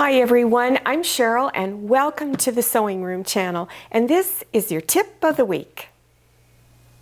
Hi everyone, I'm Cheryl and welcome to the Sewing Room channel, and this is your tip of the week.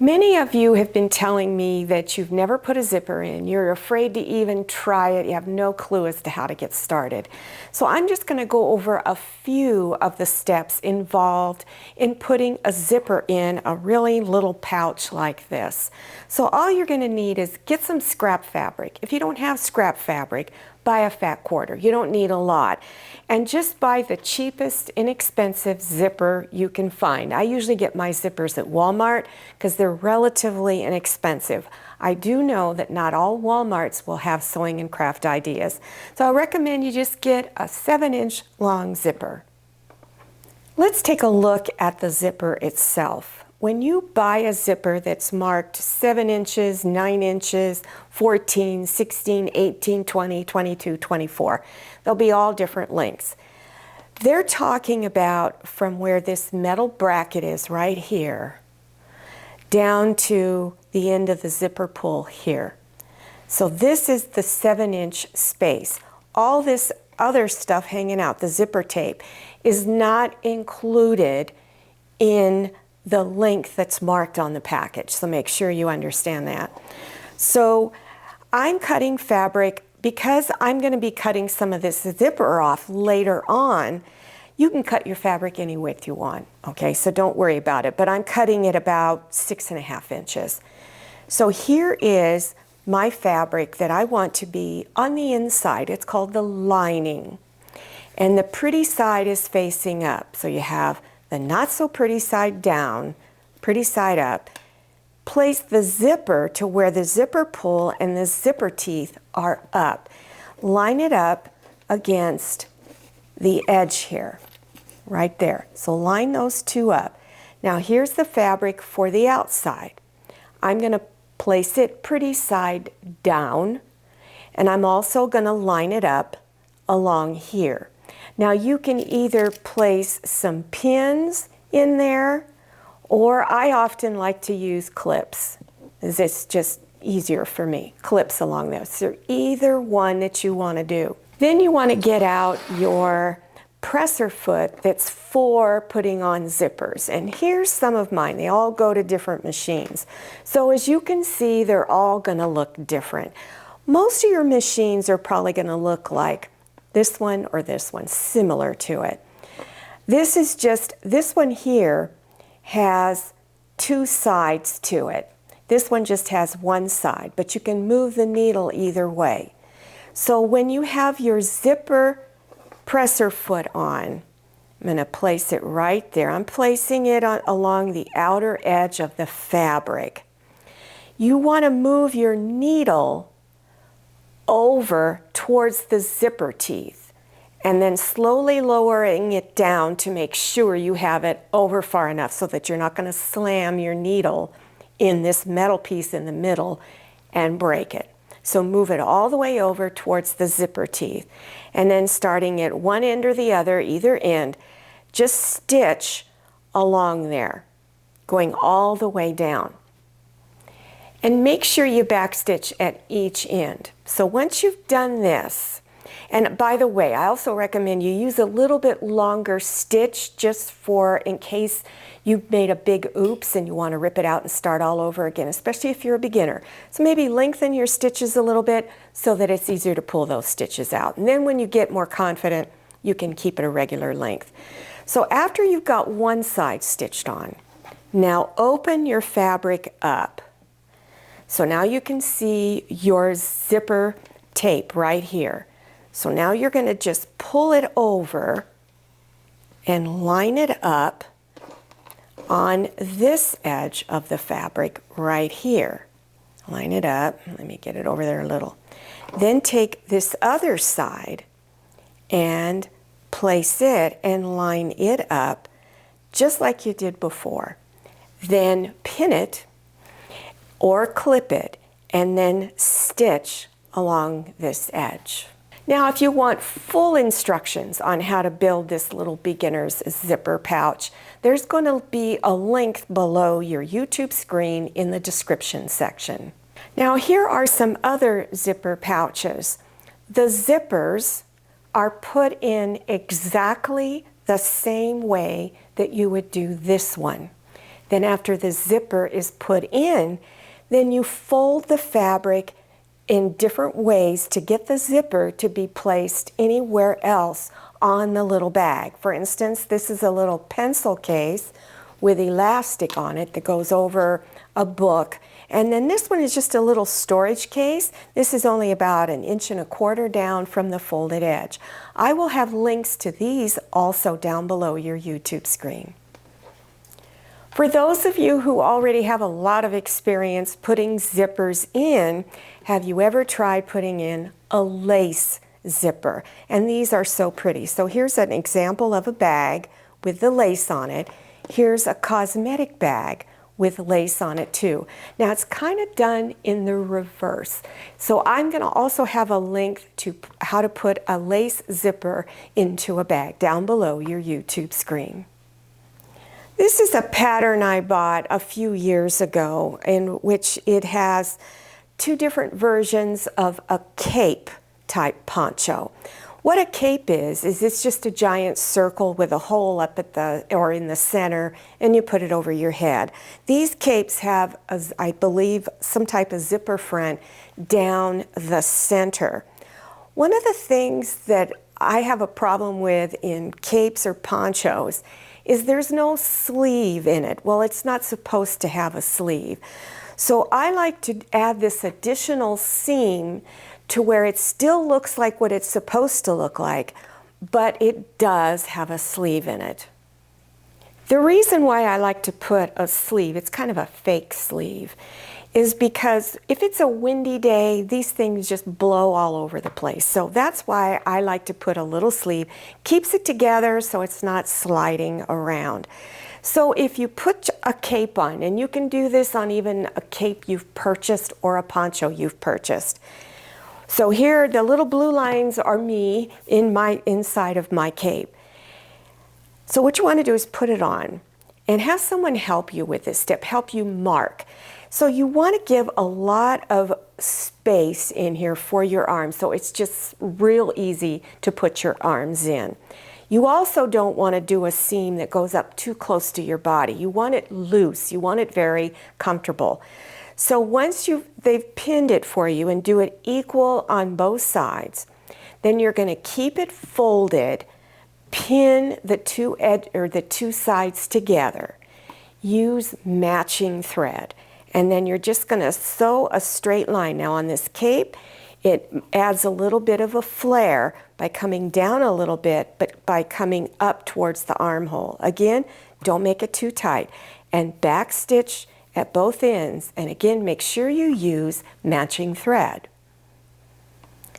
Many of you have been telling me that you've never put a zipper in, you're afraid to even try it, you have no clue as to how to get started. So I'm just going to go over a few of the steps involved in putting a zipper in a really little pouch like this. So all you're going to need is get some scrap fabric. If you don't have scrap fabric, buy a fat quarter. You don't need a lot. And just buy the cheapest, inexpensive zipper you can find. I usually get my zippers at Walmart because they're relatively inexpensive. I do know that not all Walmarts will have sewing and craft ideas. So I recommend you just get a 7-inch long zipper. Let's take a look at the zipper itself. When you buy a zipper that's marked 7 inches, 9 inches, 14, 16, 18, 20, 22, 24, they'll be all different lengths. They're talking about from where this metal bracket is right here down to the end of the zipper pull here. So this is the 7-inch space. All this other stuff hanging out, the zipper tape, is not included in the length that's marked on the package. So make sure you understand that. So I'm cutting fabric because I'm going to be cutting some of this zipper off later on. You can cut your fabric any width you want, okay? So don't worry about it, but I'm cutting it about 6.5 inches. So here is my fabric that I want to be on the inside. It's called the lining. And the pretty side is facing up. So you have the not so pretty side down, pretty side up. Place the zipper to where the zipper pull and the zipper teeth are up. Line it up against the edge here, right there. So line those two up. Now here's the fabric for the outside. I'm going to place it pretty side down, and I'm also going to line it up along here. Now you can either place some pins in there, or I often like to use clips. It's just easier for me, clips along there. So either one that you want to do. Then you want to get out your presser foot that's for putting on zippers. And here's some of mine. They all go to different machines. So as you can see, they're all going to look different. Most of your machines are probably going to look like this one or this one, similar to it. This one here has two sides to it. This one just has one side, but you can move the needle either way. So when you have your zipper presser foot on, I'm going to place it right there. I'm placing it along the outer edge of the fabric. You want to move your needle over towards the zipper teeth and then slowly lowering it down to make sure you have it over far enough so that you're not going to slam your needle in this metal piece in the middle and break it. So move it all the way over towards the zipper teeth, and then starting at one end or the other, either end, just stitch along there, going all the way down. And make sure you backstitch at each end. So once you've done this, and by the way, I also recommend you use a little bit longer stitch just for in case you've made a big oops and you want to rip it out and start all over again, especially if you're a beginner. So maybe lengthen your stitches a little bit so that it's easier to pull those stitches out. And then when you get more confident, you can keep it a regular length. So after you've got one side stitched on, now open your fabric up. So now you can see your zipper tape right here. So now you're going to just pull it over and line it up on this edge of the fabric right here. Line it up. Let me get it over there a little. Then take this other side and place it and line it up just like you did before. Then pin it or clip it and then stitch along this edge. Now if you want full instructions on how to build this little beginner's zipper pouch, there's going to be a link below your YouTube screen in the description section. Now here are some other zipper pouches. The zippers are put in exactly the same way that you would do this one. Then after the zipper is put in, then you fold the fabric in different ways to get the zipper to be placed anywhere else on the little bag. For instance, this is a little pencil case with elastic on it that goes over a book. And then this one is just a little storage case. This is only about 1.25 inches down from the folded edge. I will have links to these also down below your YouTube screen. For those of you who already have a lot of experience putting zippers in, have you ever tried putting in a lace zipper? And these are so pretty. So here's an example of a bag with the lace on it. Here's a cosmetic bag with lace on it too. Now it's kind of done in the reverse. So I'm going to also have a link to how to put a lace zipper into a bag down below your YouTube screen. This is a pattern I bought a few years ago in which it has two different versions of a cape type poncho. What a cape is it's just a giant circle with a hole up at the, or in the center, and you put it over your head. These capes have, I believe, some type of zipper front down the center. One of the things that I have a problem with in capes or ponchos is there's no sleeve in it. Well, it's not supposed to have a sleeve. So I like to add this additional seam to where it still looks like what it's supposed to look like, but it does have a sleeve in it. The reason why I like to put a sleeve, it's kind of a fake sleeve, is because if it's a windy day, these things just blow all over the place. So that's why I like to put a little sleeve. Keeps it together so it's not sliding around. So if you put a cape on, and you can do this on even a cape you've purchased or a poncho you've purchased. So here, the little blue lines are me in my inside of my cape. So what you want to do is put it on and have someone help you with this step, help you mark. So you want to give a lot of space in here for your arms, so it's just real easy to put your arms in. You also don't want to do a seam that goes up too close to your body. You want it loose. You want it very comfortable. So once they've pinned it for you and do it equal on both sides, then you're going to keep it folded, pin the two sides together. Use matching thread. And then you're just going to sew a straight line. Now on this cape, it adds a little bit of a flare by coming down a little bit, but by coming up towards the armhole. Again, don't make it too tight. And back stitch at both ends. And again, make sure you use matching thread.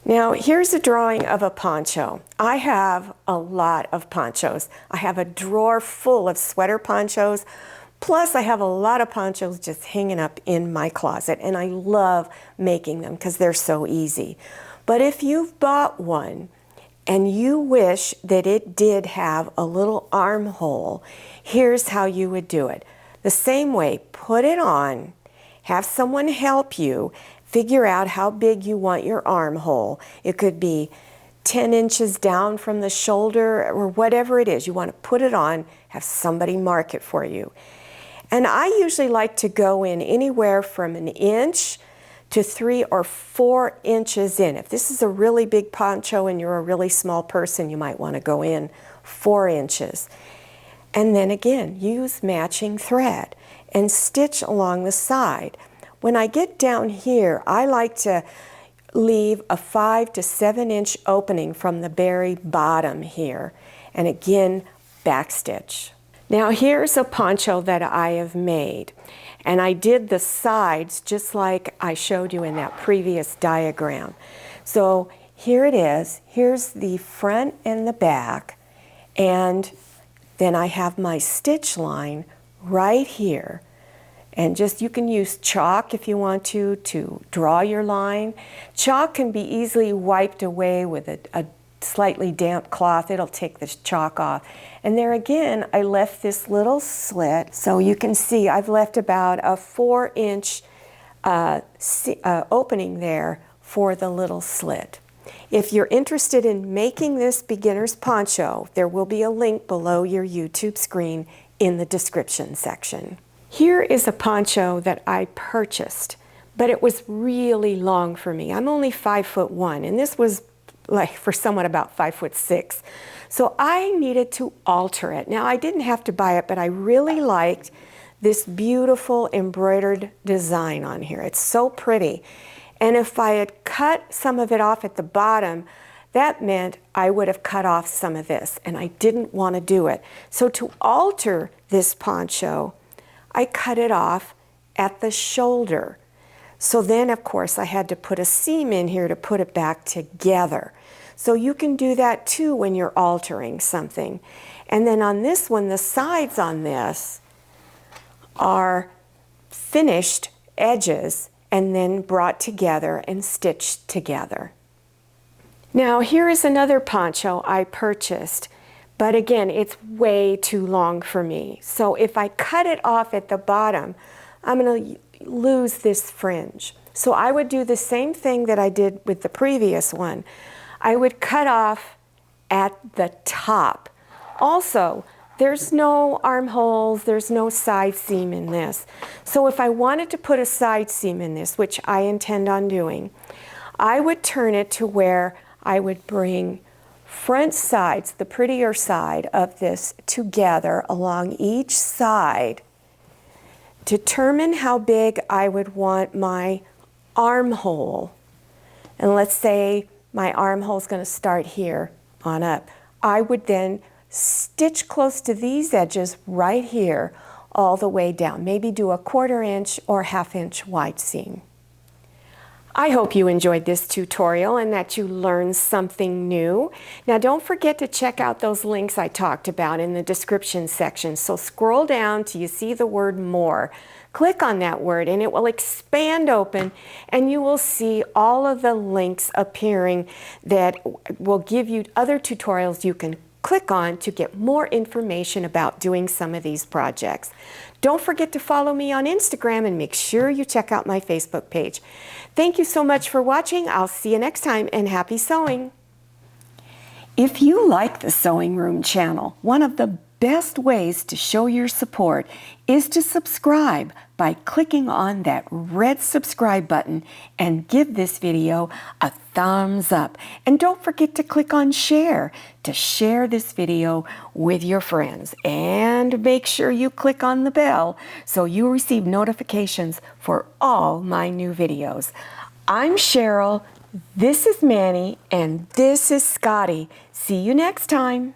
Now here's a drawing of a poncho. I have a lot of ponchos. I have a drawer full of sweater ponchos. Plus, I have a lot of ponchos just hanging up in my closet, and I love making them because they're so easy. But if you've bought one and you wish that it did have a little armhole, here's how you would do it. The same way, put it on, have someone help you, figure out how big you want your armhole. It could be 10 inches down from the shoulder or whatever it is. You want to put it on, have somebody mark it for you. And I usually like to go in anywhere from 1 inch to 3 or 4 inches in. If this is a really big poncho and you're a really small person, you might want to go in 4 inches. And then again, use matching thread and stitch along the side. When I get down here, I like to leave a 5 to 7 inch opening from the very bottom here. And again, backstitch. Now here's a poncho that I have made, and I did the sides just like I showed you in that previous diagram. So here it is, here's the front and the back, and then I have my stitch line right here. And just, you can use chalk if you want to draw your line. Chalk can be easily wiped away with a slightly damp cloth. It'll take the chalk off. And there again, I left this little slit. So you can see I've left about a 4 inch opening there for the little slit. If you're interested in making this beginner's poncho, there will be a link below your YouTube screen in the description section. Here is a poncho that I purchased, but it was really long for me. I'm only 5'1", and this was like for someone about 5'6". So I needed to alter it. Now, I didn't have to buy it, but I really liked this beautiful embroidered design on here. It's so pretty. And if I had cut some of it off at the bottom, that meant I would have cut off some of this, and I didn't want to do it. So to alter this poncho, I cut it off at the shoulder. So then, of course, I had to put a seam in here to put it back together. So you can do that too when you're altering something. And then on this one, the sides on this are finished edges and then brought together and stitched together. Now here is another poncho I purchased, but again, it's way too long for me. So if I cut it off at the bottom, I'm going to lose this fringe. So I would do the same thing that I did with the previous one. I would cut off at the top. Also, there's no armholes, there's no side seam in this. So if I wanted to put a side seam in this, which I intend on doing, I would turn it to where I would bring front sides, the prettier side of this, together along each side, determine how big I would want my armhole. And let's say my armhole is going to start here on up. I would then stitch close to these edges right here all the way down. Maybe do a 1/4 inch or 1/2 inch wide seam. I hope you enjoyed this tutorial and that you learned something new. Now don't forget to check out those links I talked about in the description section. So scroll down till you see the word more. Click on that word and it will expand open and you will see all of the links appearing that will give you other tutorials you can click on to get more information about doing some of these projects. Don't forget to follow me on Instagram and make sure you check out my Facebook page. Thank you so much for watching. I'll see you next time and happy sewing. If you like the Sewing Room channel, one of the best ways to show your support is to subscribe by clicking on that red subscribe button and give this video a thumbs up. And don't forget to click on share to share this video with your friends. And make sure you click on the bell so you receive notifications for all my new videos. I'm Cheryl, this is Manny, and this is Scotty. See you next time.